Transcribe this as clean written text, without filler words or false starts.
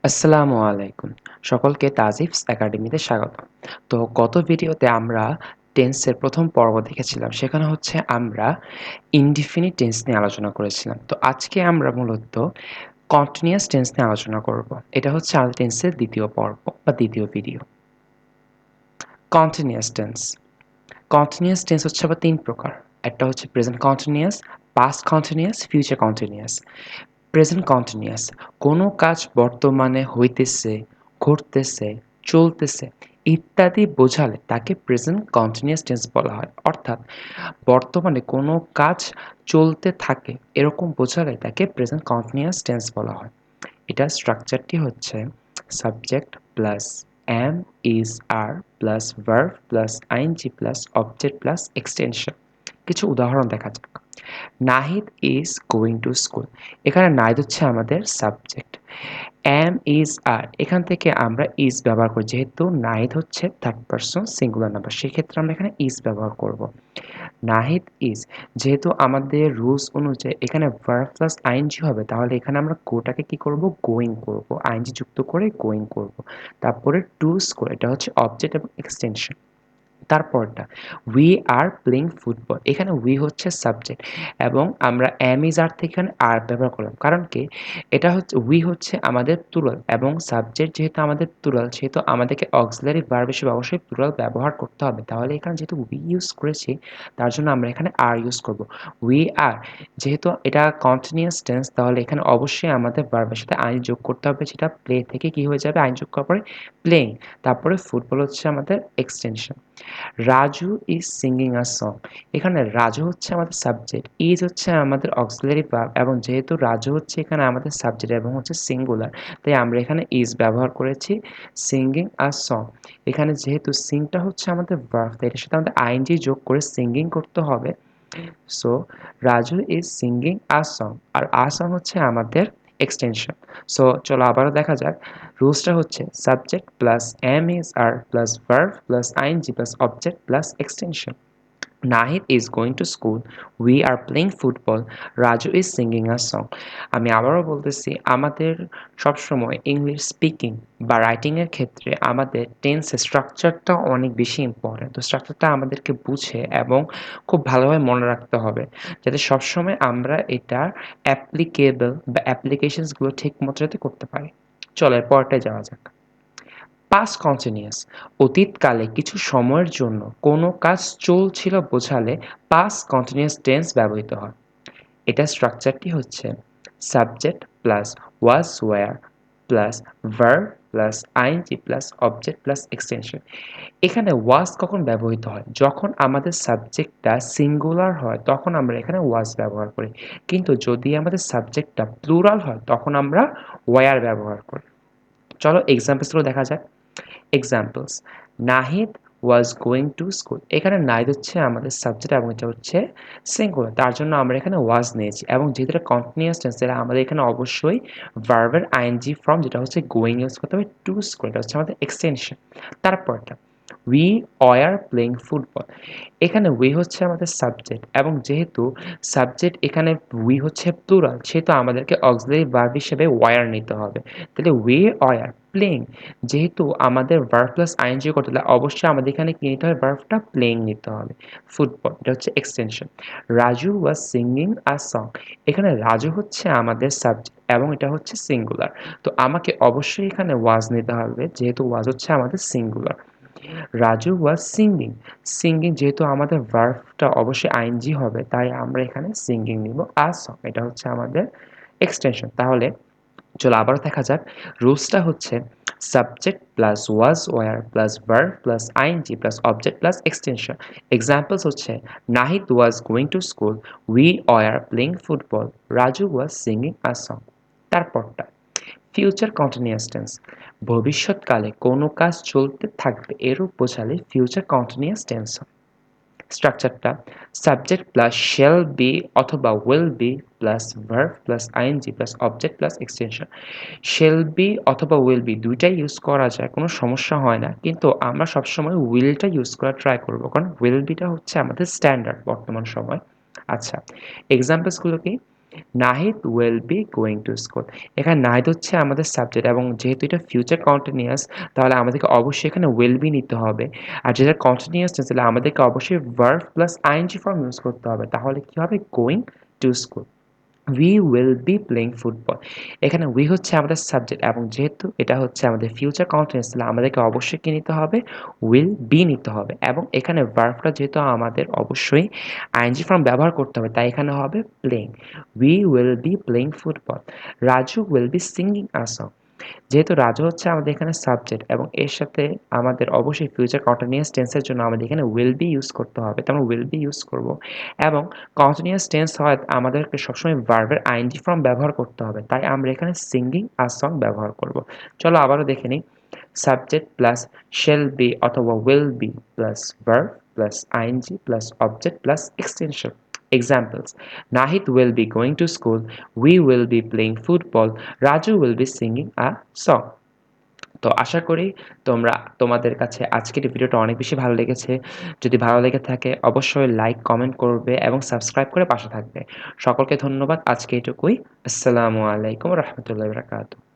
আসসালামু আলাইকুম। সকলকে তাজিফস একাডেমিতে স্বাগতম। তো গত ভিডিওতে আমরা টেন্সের ১ম পর্ব দেখেছিলাম। সেখানে হচ্ছে আমরা ইনডিফিনিট টেন্স নিয়ে আলোচনা করেছিলাম। তো আজকে আমরা মূলত কন্টিনিউয়াস টেন্স নিয়ে আলোচনা করব। এটা হচ্ছে আমাদের টেন্সের ২য় পর্ব বা ২য় video. Continuous tense. Continuous tense হচ্ছে আবার ৩ প্রকার। একটা হচ্ছে present continuous, past continuous, future continuous. Present continuous কোনো কাজ বর্তমানে হইতেছে, ঘটতেছে, চলতেছে ইত্যাদি বোঝালে তাকে প্রেজেন্ট কন্টিনিউয়াস টেন্স বলা হয়। অর্থাৎ বর্তমানে কোনো কাজ চলতে থাকে এরকম বোঝালে তাকে প্রেজেন্ট কন্টিনিউয়াস টেন্স বলা হয়। এটার স্ট্রাকচারটি হচ্ছে subject plus am, is, are plus verb plus ing plus object plus extension. কিছু উদাহরণ দেখা যাক। Nahid is going to school. এখানে নাহিদ হচ্ছে আমাদের সাবজেক্ট। am, is, are এখান থেকে আমরা is ব্যবহার করি। যেহেতু নাহিদ হচ্ছে থার্ড পারসন সিঙ্গুলার নাম্বার, সেক্ষেত্রে আমরা এখানে is ব্যবহার করব। নাহিদ ইজ, যেহেতু আমাদের রুলস অনুযায়ী এখানে ভার্ব প্লাস আইএনজি হবে, তাহলে এখানে আমরা গোটাকে কি করব? গোয়িং করব। আইএনজি যুক্ত করে গোয়িং করব। তারপরে টু স্কুল, এটা হচ্ছে অবজেক্ট এবং এক্সটেনশন। তারপরটা উই আর প্লেইং ফুটবল, এখানে উই হচ্ছে সাবজেক্ট এবং আমরা এম ইজ আর থেকে এখানে আর ব্যবহার করলাম। কারণ কি? এটা হচ্ছে উই হচ্ছে আমাদের প্লুরাল এবং সাবজেক্ট যেহেতু আমাদের প্লুরাল, সেহেতু আমাদেরকে অক্সিলারি ভার্ব হিসেবে অবশ্যই প্লুরাল ব্যবহার করতে হবে। তাহলে এখানে যেহেতু উই ইউজ করেছি, তার জন্য আমরা এখানে আর ইউজ করব। উই আর, যেহেতু এটা কন্টিনিউয়াস টেন্স, তাহলে এখানে অবশ্যই আমাদের ভার্বের সাথে আইন যোগ করতে হবে, যেটা প্লে থেকে কি হয়ে যাবে? আইন যোগ করার পরে প্লেইং। তারপরে ফুটবল হচ্ছে আমাদের extension. Raju is singing a song, এখানে রাজু হচ্ছে আমাদের সাবজেক্ট, ইজ হচ্ছে আমাদের অক্সিলারি ভার্ব এবং যেহেতু রাজু হচ্ছে এখানে আমাদের সাবজেক্ট এবং হচ্ছে সিঙ্গুলার, তাই আমরা এখানে ইজ ব্যবহার করেছি। সিঙ্গিং আ সং, এখানে যেহেতু সিংটা হচ্ছে আমাদের ভার্ব, তাই এটার সাথে আমাদের আইএনজি যোগ করে সিঙ্গিং করতে হবে। So Raju is singing a song, আর আ সং হচ্ছে আমাদের এক্সটেনশন। সো চলো আবারও দেখা যাক। রুলসটা হচ্ছে subject plus am is are plus verb plus ING plus object plus extension. Nahid is going to school, we are playing football, Raju is singing a song. আমি আবারও বলতেছি, আমাদের সবসময় ইংলিশ স্পিকিং বা রাইটিংয়ের ক্ষেত্রে আমাদের টেন্সের স্ট্রাকচারটা অনেক বেশি ইম্পর্ট্যান্ট। তো স্ট্রাকচারটা আমাদেরকে বুঝে এবং খুব ভালোভাবে মনে রাখতে হবে, যাতে সবসময় আমরা এটার অ্যাপ্লিকেবল বা অ্যাপ্লিকেশনসগুলো ঠিক মতো যাতে করতে পারি। চলো এর পরটায় যাওয়া যাক। পাস্ট কন্টিনিউয়াস, অতীতকালে কিছু সময়ের জন্য কোনো কাজ চলছিল বোঝালে পাস্ট কন্টিনিউয়াস টেন্স ব্যবহৃত হয়। এটার স্ট্রাকচারটি হচ্ছে subject plus was were plus verb plus ING plus object plus extension. এখানে ওয়াজ কখন ব্যবহৃত হয়? যখন আমাদের সাবজেক্টটা সিঙ্গুলার হয় তখন আমরা এখানে ওয়াজ ব্যবহার করি, কিন্তু যদি আমাদের সাবজেক্টটা প্লুরাল হয় তখন আমরা ওয়্যার ব্যবহার করি। চলো এক্সাম্পলসগুলো দেখা যাক। Examples, Nahid was going to school, এখানে নাহিদ হচ্ছে আমাদের সাবজেক্ট এবং এটা হচ্ছে সিঙ্গুলার, তার জন্য আমরা এখানে ওয়াজ নিয়েছি এবং যেহেতু এটা কন্টিনিউয়াস টেন্স, তাহলে আমাদের এখানে অবশ্যই ভার্বের আইএনজি ফর্ম যেটা হচ্ছে গোয়িং ইউজ করতে হবে। টু স্কুল, এটা হচ্ছে আমাদের এক্সটেনশন। তারপরটা উই ওয়ার প্লেইং ফুটবল, এখানে উই হচ্ছে আমাদের সাবজেক্ট এবং যেহেতু সাবজেক্ট এখানে উই হচ্ছে প্লুরাল, সেহেতু আমাদেরকে অক্সিলারি ভার্ব হিসেবে ওয়ার নিতে হবে। তাহলে উই ওয়ার প্লেইং, যেহেতু আমাদের ভার্ব প্লাস আইএনজি করতে হলে অবশ্যই আমাদের এখানে কি নিতে হবে? ভার্বটা প্লেইং নিতে হবে। ফুটবল, এটা হচ্ছে extension. Raju was singing a song, এখানে রাজু হচ্ছে আমাদের সাবজেক্ট এবং এটা হচ্ছে সিঙ্গুলার, তো আমাকে অবশ্যই এখানে ওয়াজ নিতে হবে, যেহেতু ওয়াজ হচ্ছে আমাদের singular. Raju was singing, singing যেহেতু আমাদের ভার্বটা অবশ্যই আইএনজি হবে, তাই আমরা এখানে সিঙ্গিং নিব। আ সং, এটা হচ্ছে আমাদের এক্সটেনশন। তাহলে চলো আবারও দেখা যাক। রুলসটা হচ্ছে subject plus was were plus verb plus ING plus object plus extension. Examples হচ্ছে Nahid was going to school, we were playing football, Raju was singing a song. তারপরটা ফিউচার কন্টিনিউয়াস টেন্স, ভবিষ্যৎকালে কোনো কাজ চলতে থাকবে এরূপ বোঝালে ফিউচার কন্টিনিউয়াস টেন্স হয়। স্ট্রাকচারটা সাবজেক্ট প্লাস শ্যাল বি অথবা will be plus verb plus ING plus object plus extension. Shall be অথবা উইল বি দুইটাই ইউজ করা যায়, কোনো সমস্যা হয় না, কিন্তু আমরা সবসময় উইলটা ইউজ করার ট্রাই করবো, কারণ উইল বিটা হচ্ছে আমাদের স্ট্যান্ডার্ড বর্তমান সময়। আচ্ছা, এক্সাম্পলসগুলো কি? Nahid will be going to school. এখানে নাহিদ হচ্ছে আমাদের সাবজেক্ট এবং যেহেতু এটা ফিউচার কন্টিনিউয়াস তাহলে আমাদেরকে অবশ্যই এখানে উইল বি নিতে হবে। আর যেটা কন্টিনিউয়াস টেন্স তাহলে আমাদেরকে অবশ্যই verb plus ING form use করতে হবে। তাহলে কি হবে? Going to school. We will be playing football. এখানে উই হচ্ছে আমাদের সাবজেক্ট এবং যেহেতু এটা হচ্ছে আমাদের ফিউচার কন্টিনিউয়াস তাহলে আমাদেরকে অবশ্যই কি নিতে হবে? উইল বি নিতে হবে এবং এখানে ভার্বটা যেহেতু আমাদের অবশ্যই আইএনজি ফর্ম ব্যবহার করতে হবে তাই এখানে হবে playing. We will be playing football. Raju will be singing a song. যেহেতু রাজু হচ্ছে আমাদের এখানে সাবজেক্ট এবং এর সাথে আমাদের অবশ্যই ফিউচার কন্টিনিউয়াস টেন্সের জন্য আমাদের এখানে উইল বি ইউজ করতে হবে। তো আমরা উইল বি ইউজ করব এবং কন্টিনিউয়াস টেন্স হয় আমাদেরকে সবসময় ভার্বের আইএনজি ফর্ম ব্যবহার করতে হবে। তাই আমরা এখানে সিঙ্গিং আ সং ব্যবহার করব। চলো আবারও দেখে নিই। সাবজেক্ট প্লাস শ্যাল বি অথবা will be plus verb plus ING plus object plus extension. Examples: Nahid will be going to school. We will be playing football. Raju will be singing a song. তো আশা করি তোমাদের কাছে আজকের এই ভিডিওটা অনেক বেশি ভালো লেগেছে। যদি ভালো লেগে থাকে অবশ্যই লাইক, কমেন্ট করবে এবং সাবস্ক্রাইব করে পাশে থাকবে। সকলকে ধন্যবাদ। আজকে এটুকুই। আসসালামু আলাইকুম ওয়া রাহমাতুল্লাহি ওয়া বারাকাতুহু।